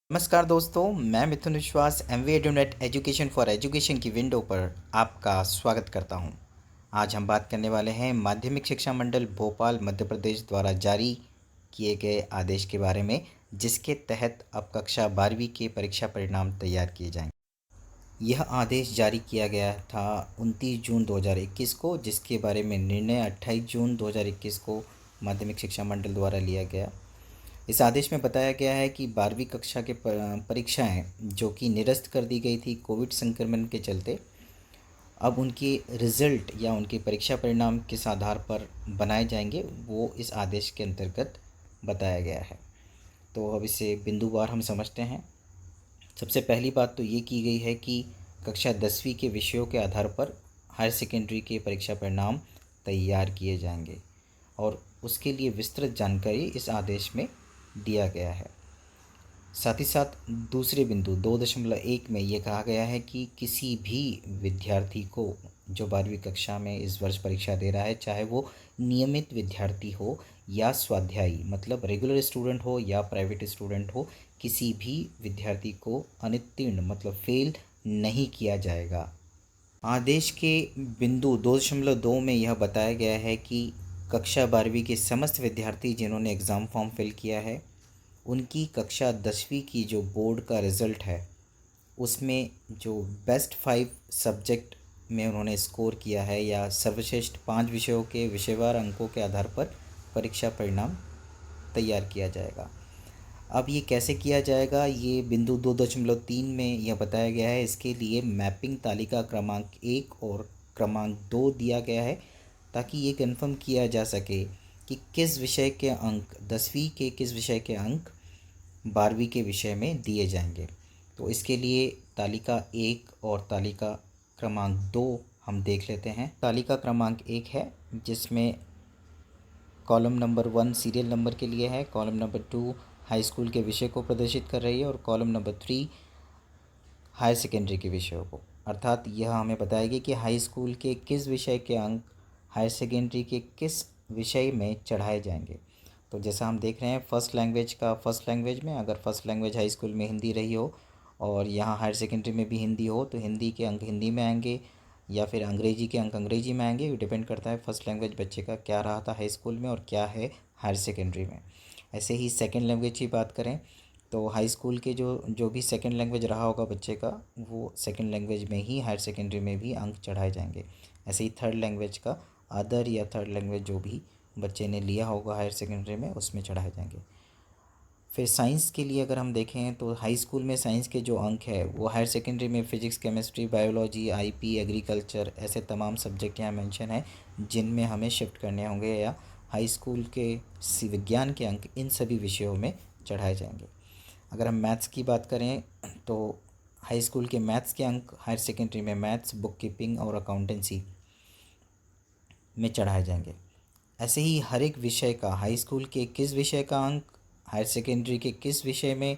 नमस्कार दोस्तों, मैं मिथुन विश्वास एमवी एडुनेट एजुकेशन फॉर एजुकेशन की विंडो पर आपका स्वागत करता हूं। आज हम बात करने वाले हैं माध्यमिक शिक्षा मंडल भोपाल मध्य प्रदेश द्वारा जारी किए गए आदेश के बारे में, जिसके तहत अब कक्षा 12वीं के परीक्षा परिणाम तैयार किए जाएंगे। यह आदेश जारी किया गया था 29 जून 2021 को, जिसके बारे में निर्णय 28 जून 2021 को माध्यमिक शिक्षा मंडल द्वारा लिया गया। इस आदेश में बताया गया है कि 12वीं कक्षा के परीक्षाएं जो कि निरस्त कर दी गई थी कोविड संक्रमण के चलते, अब उनके रिज़ल्ट या उनके परीक्षा परिणाम किस आधार पर बनाए जाएंगे वो इस आदेश के अंतर्गत बताया गया है। तो अब इसे बिंदुवार हम समझते हैं। सबसे पहली बात तो ये की गई है कि कक्षा 10वीं के विषयों के आधार पर हायर सेकेंडरी के परीक्षा परिणाम तैयार किए जाएंगे और उसके लिए विस्तृत जानकारी इस आदेश में दिया गया है। साथ ही साथ दूसरे बिंदु 2.1 में ये कहा गया है कि किसी भी विद्यार्थी को जो 12वीं कक्षा में इस वर्ष परीक्षा दे रहा है, चाहे वो नियमित विद्यार्थी हो या स्वाध्यायी मतलब रेगुलर स्टूडेंट हो या प्राइवेट स्टूडेंट हो, किसी भी विद्यार्थी को अनुत्तीर्ण मतलब फेल नहीं किया जाएगा। आदेश के बिंदु 2.2 में यह बताया गया है कि कक्षा 12वीं के समस्त विद्यार्थी जिन्होंने एग्ज़ाम फॉर्म फिल किया है, उनकी कक्षा 10वीं की जो बोर्ड का रिज़ल्ट है उसमें जो बेस्ट 5 सब्जेक्ट में उन्होंने स्कोर किया है या सर्वश्रेष्ठ 5 विषयों के विषयवार अंकों के आधार पर परीक्षा परिणाम तैयार किया जाएगा। अब ये कैसे किया जाएगा, ये बिंदु 2.3 में यह बताया गया है। इसके लिए मैपिंग तालिका क्रमांक 1 और क्रमांक 2 दिया गया है ताकि ये कन्फर्म किया जा सके कि किस विषय के अंक 10वीं के किस विषय के अंक 12वीं के विषय में दिए जाएंगे। तो इसके लिए तालिका 1 और तालिका क्रमांक 2 हम देख लेते हैं। तालिका क्रमांक 1 है जिसमें कॉलम नंबर 1 सीरियल नंबर के लिए है, कॉलम नंबर 2 हाई स्कूल के विषय को प्रदर्शित कर रही है और कॉलम नंबर 3 हायर सेकेंडरी के विषयों को। अर्थात यह हमें बताएगी कि हाई स्कूल के किस विषय के अंक हायर सेकेंडरी के किस विषय में चढ़ाए जाएंगे। तो जैसा हम देख रहे हैं फर्स्ट लैंग्वेज का फर्स्ट लैंग्वेज में, अगर फर्स्ट लैंग्वेज हाई स्कूल में हिंदी रही हो और यहाँ हायर सेकेंडरी में भी हिंदी हो तो हिंदी के अंक हिंदी में आएंगे या फिर अंग्रेजी के अंक अंग्रेजी में आएंगे। ये डिपेंड करता है फर्स्ट लैंग्वेज बच्चे का क्या रहा था हाई स्कूल में और क्या है हायर सेकेंडरी में। ऐसे ही सेकेंड लैंग्वेज की बात करें तो हाई स्कूल के जो जो भी सेकेंड लैंग्वेज रहा होगा बच्चे का, वो सेकेंड लैंग्वेज में ही हायर सेकेंडरी में भी अंक चढ़ाए जाएंगे। ऐसे ही थर्ड लैंग्वेज का अदर या थर्ड लैंग्वेज जो भी बच्चे ने लिया होगा हायर सेकेंडरी में उसमें चढ़ाए जाएंगे। फिर साइंस के लिए अगर हम देखें तो हाई स्कूल में साइंस के जो अंक है वो हायर सेकेंडरी में physics chemistry biology IP agriculture ऐसे तमाम सब्जेक्ट यहाँ मेंशन है जिनमें हमें शिफ्ट करने होंगे या हाई स्कूल के विज्ञान के अंक इन सभी विषयों में चढ़ाए जाएंगे। अगर हम मैथ्स की बात करें तो हाई स्कूल के मैथ्स के अंक हायर सेकेंडरी में मैथ्स बुक कीपिंग और अकाउंटेंसी में चढ़ाए जाएंगे। ऐसे ही हर एक विषय का हाई स्कूल के किस विषय का अंक हायर सेकेंडरी के किस विषय में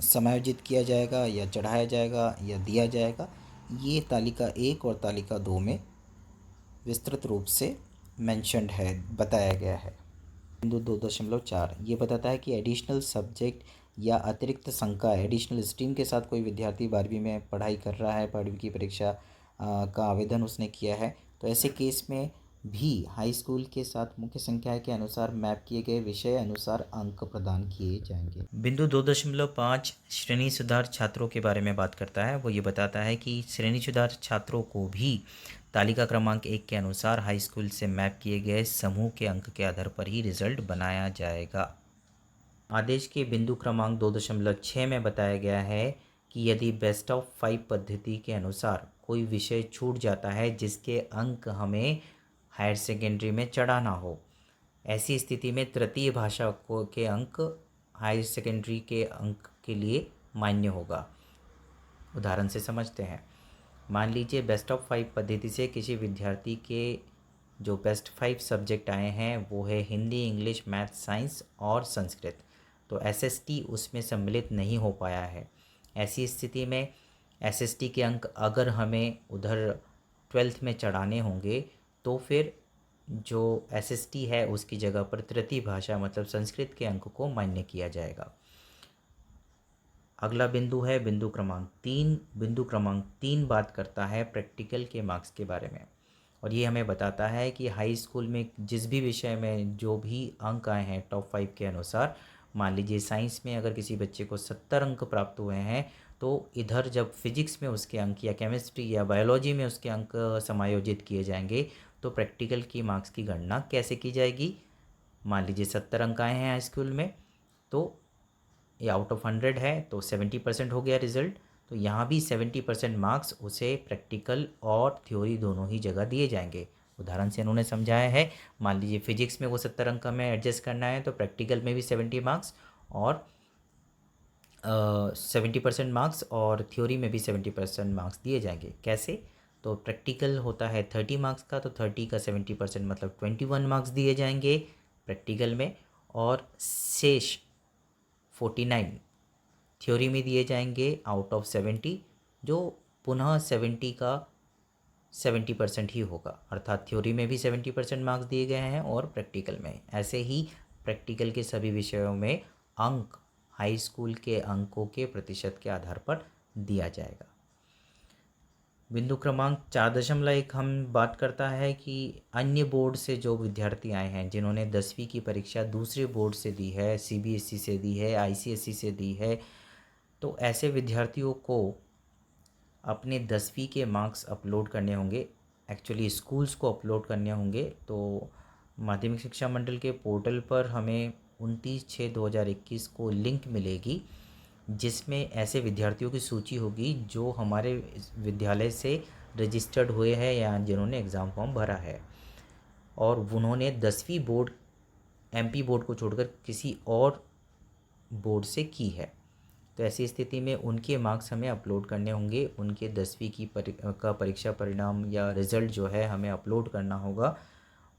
समायोजित किया जाएगा या चढ़ाया जाएगा या दिया जाएगा, ये तालिका 1 और तालिका 2 में विस्तृत रूप से मेंशन्ड है, बताया गया है। बिंदु 2.4 ये बताता है कि एडिशनल सब्जेक्ट या अतिरिक्त संकाय एडिशनल स्ट्रीम के साथ कोई विद्यार्थी 12वीं में पढ़ाई कर रहा है, 12वीं की परीक्षा का आवेदन उसने किया है, तो ऐसे केस में भी हाई स्कूल के साथ मुख्य संख्या के अनुसार मैप किए गए विषय अनुसार अंक प्रदान किए जाएंगे। बिंदु 2.5 श्रेणी सुधार छात्रों के बारे में बात करता है। वो ये बताता है कि श्रेणी सुधार छात्रों को भी तालिका क्रमांक 1 के अनुसार हाई स्कूल से मैप किए गए समूह के अंक के आधार पर ही रिजल्ट बनाया जाएगा। आदेश के बिंदु क्रमांक 2.6 में बताया गया है कि यदि बेस्ट ऑफ 5 पद्धति के अनुसार कोई विषय छूट जाता है जिसके अंक हमें हायर सेकेंडरी में चढ़ाना हो, ऐसी स्थिति में तृतीय भाषा को के अंक हायर सेकेंडरी के अंक के लिए मान्य होगा। उदाहरण से समझते हैं। मान लीजिए बेस्ट ऑफ 5 पद्धति से किसी विद्यार्थी के जो बेस्ट 5 सब्जेक्ट आए हैं वो है हिंदी इंग्लिश मैथ साइंस और संस्कृत, तो एसएसटी उसमें सम्मिलित नहीं हो पाया है। ऐसी स्थिति में एसएसटी के अंक अगर हमें उधर 12th में चढ़ाने होंगे तो फिर जो एसएसटी है उसकी जगह पर तृतीय भाषा मतलब संस्कृत के अंक को मान्य किया जाएगा। अगला बिंदु है बिंदु क्रमांक 3। बिंदु क्रमांक 3 बात करता है प्रैक्टिकल के मार्क्स के बारे में, और ये हमें बताता है कि हाई स्कूल में जिस भी विषय में जो भी अंक आए हैं टॉप 5 के अनुसार, मान लीजिए साइंस में अगर किसी बच्चे को 70 अंक प्राप्त हुए हैं, तो इधर जब फिजिक्स में उसके अंक या केमिस्ट्री या बायोलॉजी में उसके अंक समायोजित किए जाएंगे, तो प्रैक्टिकल की मार्क्स की गणना कैसे की जाएगी। मान लीजिए 70 अंक आए हैं हाई स्कूल में, तो ये आउट ऑफ 100 है, तो 70% हो गया रिजल्ट। तो यहाँ भी 70% मार्क्स उसे प्रैक्टिकल और थ्योरी दोनों ही जगह दिए जाएंगे। उदाहरण से इन्होंने समझाया है, मान लीजिए फिजिक्स में वो 70 अंक हमें एडजस्ट करना है, तो प्रैक्टिकल में भी 70 मार्क्स और 70% मार्क्स और थ्योरी में भी 70% मार्क्स दिए जाएंगे। कैसे? तो प्रैक्टिकल होता है 30 मार्क्स का, तो 30 का 70% मतलब 21 मार्क्स दिए जाएंगे प्रैक्टिकल में, और शेष 49 थ्योरी में दिए जाएंगे आउट ऑफ 70, जो पुनः 70 का 70% ही होगा, अर्थात थ्योरी में भी 70% मार्क्स दिए गए हैं और प्रैक्टिकल में। ऐसे ही प्रैक्टिकल के सभी विषयों में अंक हाई स्कूल के अंकों के प्रतिशत के आधार पर दिया जाएगा। बिंदु क्रमांक 4.1 हम बात करता है कि अन्य बोर्ड से जो विद्यार्थी आए हैं, जिन्होंने 10वीं की परीक्षा दूसरे बोर्ड से दी है, सीबीएसई से दी है, आईसीएसई से दी है, तो ऐसे विद्यार्थियों को अपने 10वीं के मार्क्स अपलोड करने होंगे। एक्चुअली स्कूल्स को अपलोड करने होंगे। तो माध्यमिक शिक्षा मंडल के पोर्टल पर हमें 29/6/2021 को लिंक मिलेगी, जिसमें ऐसे विद्यार्थियों की सूची होगी जो हमारे विद्यालय से रजिस्टर्ड हुए हैं या जिन्होंने एग्ज़ाम फॉर्म भरा है और उन्होंने 10वीं बोर्ड एमपी बोर्ड को छोड़कर किसी और बोर्ड से की है। तो ऐसी स्थिति में उनके मार्क्स हमें अपलोड करने होंगे। उनके 10वीं की का परीक्षा परिणाम या रिज़ल्ट जो है हमें अपलोड करना होगा,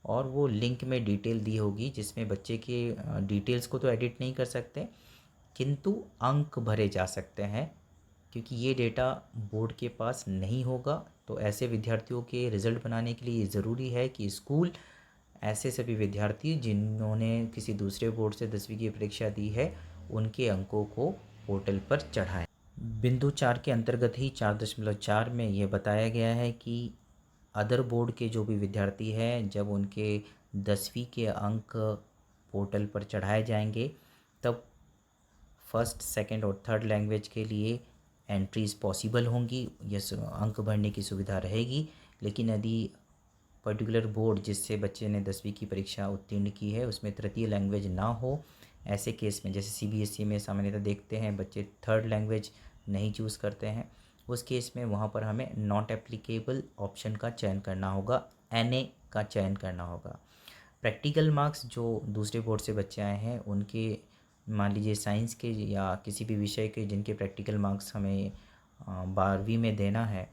और वो लिंक में डिटेल दी होगी, जिसमें बच्चे के डिटेल्स को तो एडिट नहीं कर सकते, किंतु अंक भरे जा सकते हैं, क्योंकि ये डेटा बोर्ड के पास नहीं होगा। तो ऐसे विद्यार्थियों के रिज़ल्ट बनाने के लिए ज़रूरी है कि स्कूल ऐसे सभी विद्यार्थी जिन्होंने किसी दूसरे बोर्ड से 10वीं की परीक्षा दी है, उनके अंकों को पोर्टल पर चढ़ाएं। बिंदु 4 के अंतर्गत ही 4.4 में ये बताया गया है कि अदर बोर्ड के जो भी विद्यार्थी हैं, जब उनके 10वीं के अंक पोर्टल पर चढ़ाए जाएंगे, तब फर्स्ट, सेकंड और थर्ड लैंग्वेज के लिए एंट्रीज़ पॉसिबल होंगी, यस अंक भरने की सुविधा रहेगी। लेकिन यदि पर्टिकुलर बोर्ड जिससे बच्चे ने 10वीं की परीक्षा उत्तीर्ण की है उसमें तृतीय लैंग्वेज ना हो, ऐसे केस में जैसे सीबीएसई में सामान्यतः देखते हैं बच्चे थर्ड लैंग्वेज नहीं चूज़ करते हैं, उस केस में वहाँ पर हमें नॉट एप्लीकेबल ऑप्शन का चयन करना होगा, एनए का चयन करना होगा। प्रैक्टिकल मार्क्स जो दूसरे बोर्ड से बच्चे आए हैं उनके, मान लीजिए साइंस के या किसी भी विषय के जिनके प्रैक्टिकल मार्क्स हमें 12वीं में देना है,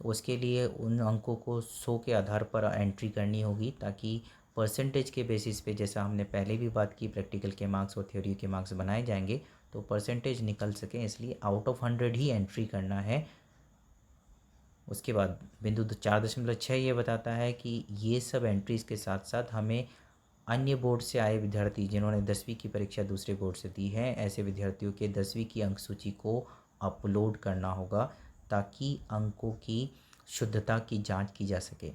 तो उसके लिए उन अंकों को 100 के आधार पर एंट्री करनी होगी, ताकि परसेंटेज के बेसिस पे, जैसा हमने पहले भी बात की, प्रैक्टिकल के मार्क्स और थ्योरी के मार्क्स बनाए जाएंगे तो परसेंटेज निकल सकें, इसलिए आउट ऑफ 100 ही एंट्री करना है। उसके बाद बिंदु 4.6 ये बताता है कि ये सब एंट्रीज़ के साथ साथ हमें अन्य बोर्ड से आए विद्यार्थी जिन्होंने 10वीं की परीक्षा दूसरे बोर्ड से दी है, ऐसे विद्यार्थियों के 10वीं की अंक सूची को अपलोड करना होगा, ताकि अंकों की शुद्धता की जांच की जा सके।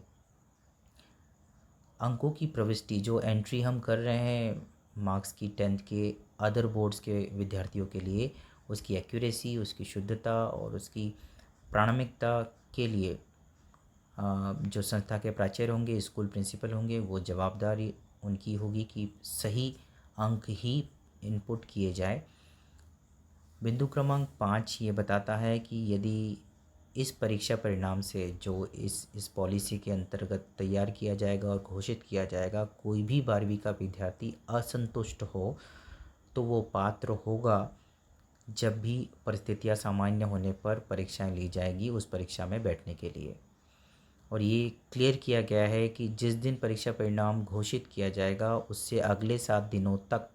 अंकों की प्रविष्टि जो एंट्री हम कर रहे हैं मार्क्स की 10th के अदर बोर्ड्स के विद्यार्थियों के लिए, उसकी एक्यूरेसी, उसकी शुद्धता और उसकी प्रामाणिकता के लिए जो संस्था के प्राचार्य होंगे, स्कूल प्रिंसिपल होंगे, वो जवाबदारी उनकी होगी कि सही अंक ही इनपुट किए जाए। बिंदु क्रमांक 5 ये बताता है कि यदि इस परीक्षा परिणाम से जो इस पॉलिसी के अंतर्गत तैयार किया जाएगा और घोषित किया जाएगा, कोई भी 12वीं का विद्यार्थी असंतुष्ट हो तो वो पात्र होगा जब भी परिस्थितियां सामान्य होने पर परीक्षाएं ली जाएगी उस परीक्षा में बैठने के लिए। और ये क्लियर किया गया है कि जिस दिन परीक्षा परिणाम घोषित किया जाएगा उससे अगले 7 दिनों तक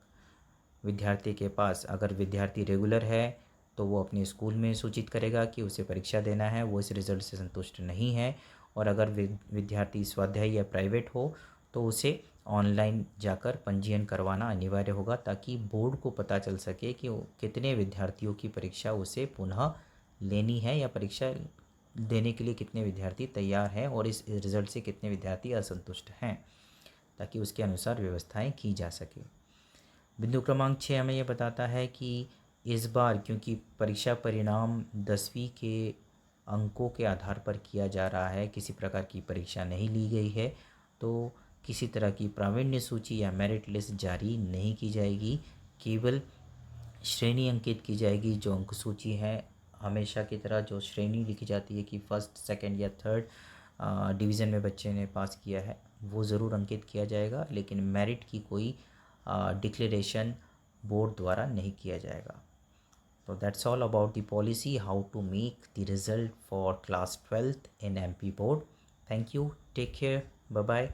विद्यार्थी के पास, अगर विद्यार्थी रेगुलर है तो वो अपने स्कूल में सूचित करेगा कि उसे परीक्षा देना है, वो इस रिज़ल्ट से संतुष्ट नहीं है, और अगर विद्यार्थी स्वाध्यायी या प्राइवेट हो तो उसे ऑनलाइन जाकर पंजीयन करवाना अनिवार्य होगा, ताकि बोर्ड को पता चल सके कि कितने विद्यार्थियों की परीक्षा उसे पुनः लेनी है या परीक्षा देने के लिए कितने विद्यार्थी तैयार हैं और इस रिज़ल्ट से कितने विद्यार्थी असंतुष्ट हैं, ताकि उसके अनुसार व्यवस्थाएं की जा सके। बिंदु क्रमांक 6 हमें यह बताता है कि इस बार क्योंकि परीक्षा परिणाम 10वीं के अंकों के आधार पर किया जा रहा है, किसी प्रकार की परीक्षा नहीं ली गई है, तो किसी तरह की प्रावीण्य सूची या मेरिट लिस्ट जारी नहीं की जाएगी। केवल श्रेणी अंकित की जाएगी। जो अंक सूची है, हमेशा की तरह जो श्रेणी लिखी जाती है कि फर्स्ट, सेकंड या थर्ड डिवीज़न में बच्चे ने पास किया है, वो ज़रूर अंकित किया जाएगा, लेकिन मेरिट की कोई डिक्लेरेशन बोर्ड द्वारा नहीं किया जाएगा। So that's all about the policy how to make the result for class 12th in MP board. Thank you. Take care. Bye bye.